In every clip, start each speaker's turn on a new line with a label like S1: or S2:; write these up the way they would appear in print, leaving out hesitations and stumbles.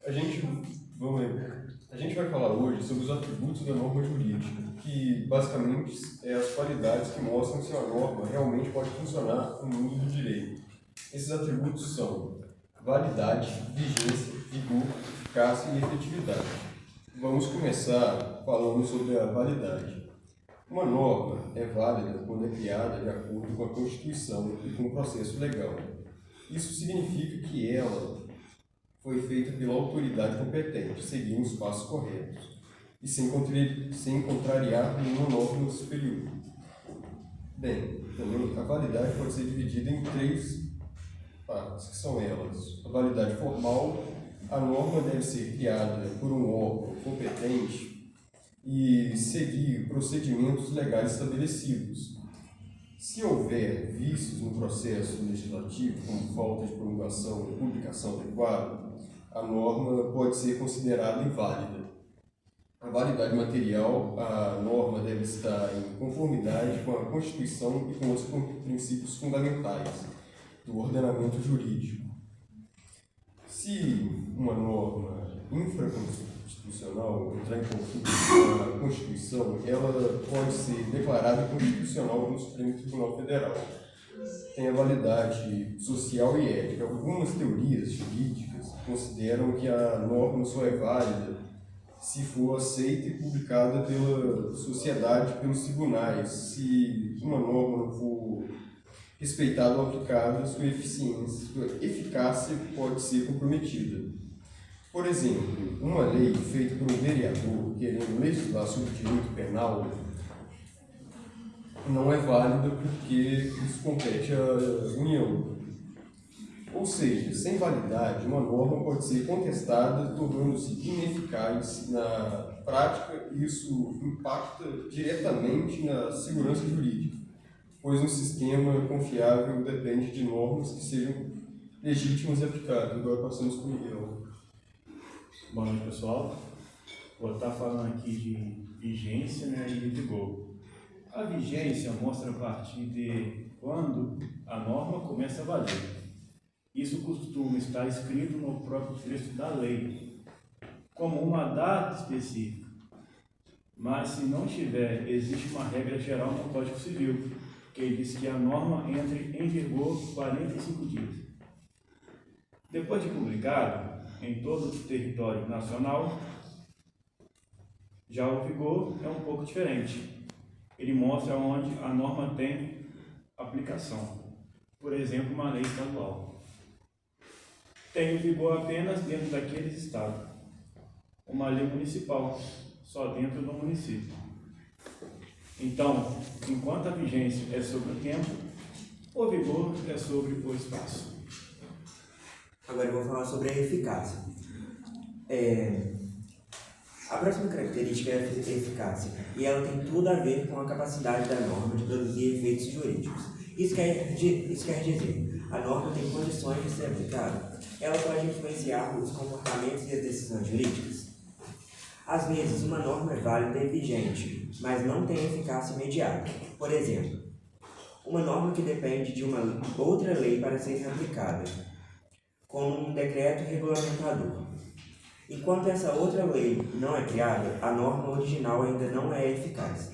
S1: A gente vai falar hoje sobre os atributos da norma jurídica, que basicamente é as qualidades que mostram se uma norma realmente pode funcionar no mundo do direito. Esses atributos são validade, vigência, vigor, eficácia e efetividade. Vamos começar falando sobre a validade. Uma norma é válida quando é criada de acordo com a Constituição e com o processo legal. Isso significa que ela foi feita pela autoridade competente, seguindo os passos corretos e sem contrariar nenhuma norma superior. Bem, também a validade pode ser dividida em três partes, que são elas: a validade formal. A norma deve ser criada por um órgão competente e seguir procedimentos legais estabelecidos. Se houver vícios no processo legislativo, como falta de promulgação e publicação adequada, a norma pode ser considerada inválida. A validade material: a norma deve estar em conformidade com a Constituição e com os princípios fundamentais do ordenamento jurídico. Se uma norma infraconstitucional entrar em conflito com a Constituição, ela pode ser declarada inconstitucional no Supremo Tribunal Federal. Tem a validade social e ética. Algumas teorias jurídicas consideram que a norma só é válida se for aceita e publicada pela sociedade, pelos tribunais. Se uma norma não for respeitada ou aplicada, sua eficácia pode ser comprometida. Por exemplo, uma lei feita por um vereador querendo legislar sobre direito penal não é válida porque isso compete à União. Ou seja, sem validade, uma norma pode ser contestada, tornando-se ineficaz na prática, e isso impacta diretamente na segurança jurídica, pois um sistema confiável depende de normas que sejam legítimas e aplicáveis. Agora passamos para o Miguel.
S2: Boa noite, pessoal. Vou estar falando aqui de vigência, e de vigor. A vigência mostra a partir de quando a norma começa a valer. Isso costuma estar escrito no próprio texto da lei, como uma data específica. Mas se não tiver, existe uma regra geral no Código Civil, que diz que a norma entra em vigor 45 dias. Depois de publicado em todo o território nacional, já o vigor é um pouco diferente. Ele mostra onde a norma tem aplicação. Por exemplo, uma lei estadual tem vigor apenas dentro daquele estado. Uma lei municipal, só dentro do município. Então, enquanto a vigência é sobre o tempo, o vigor é sobre o espaço.
S3: Agora eu vou falar sobre a eficácia. A próxima característica é a eficácia, e ela tem tudo a ver com a capacidade da norma de produzir efeitos jurídicos. Isso quer dizer, a norma tem condições de ser aplicada. Ela pode influenciar os comportamentos e as decisões jurídicas. Às vezes, uma norma é válida e vigente, mas não tem eficácia imediata. Por exemplo, uma norma que depende de uma outra lei para ser aplicada, como um decreto regulamentador. Enquanto essa outra lei não é criada, a norma original ainda não é eficaz.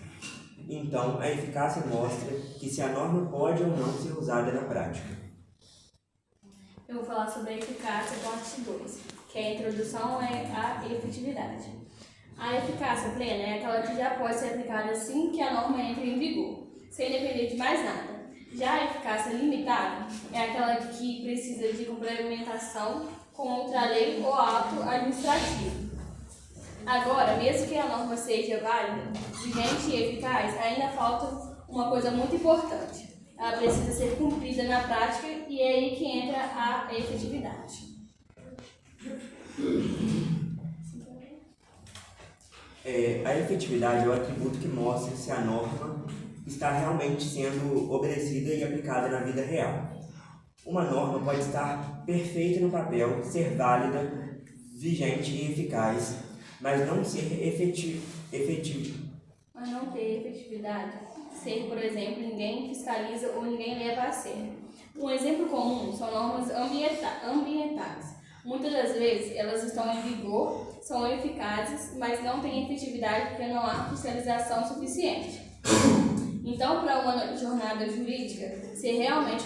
S3: Então, a eficácia mostra que se a norma pode ou não ser usada na prática.
S4: Eu vou falar sobre a eficácia, parte 2, que a introdução é a efetividade. A eficácia plena é aquela que já pode ser aplicada assim que a norma entre em vigor, sem depender de mais nada. Já a eficácia limitada é aquela que precisa de complementação com outra lei ou ato administrativo. Agora, mesmo que a norma seja válida, vigente e eficaz, ainda falta uma coisa muito importante. Ela precisa ser cumprida na prática e é aí que entra a efetividade.
S3: A efetividade é o atributo que mostra se a norma está realmente sendo obedecida e aplicada na vida real. Uma norma pode estar perfeita no papel, ser válida, vigente e eficaz, mas não ser efetiva.
S4: Mas não ter efetividade, ser, por exemplo, ninguém fiscaliza ou ninguém leva a sério. Um exemplo comum são normas ambientais. Muitas das vezes elas estão em vigor, são eficazes, mas não têm efetividade porque não há fiscalização suficiente. Então, para uma jornada jurídica ser realmente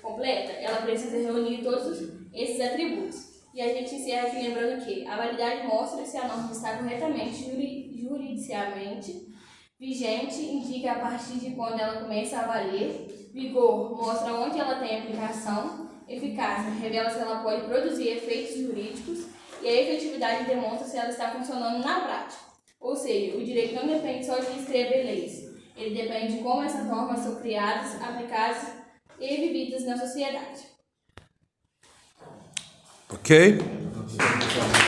S4: completa, ela precisa reunir todos esses atributos. E a gente encerra aqui lembrando que a validade mostra se a norma está corretamente juridicialmente vigente, indica a partir de quando ela começa a valer. Vigor mostra onde ela tem aplicação. Eficácia revela se ela pode produzir efeitos jurídicos. E a efetividade demonstra se ela está funcionando na prática. Ou seja, o direito não depende só de escrever leis. Ele depende de como essas normas são criadas, aplicadas e vividas na sociedade.
S5: Ok?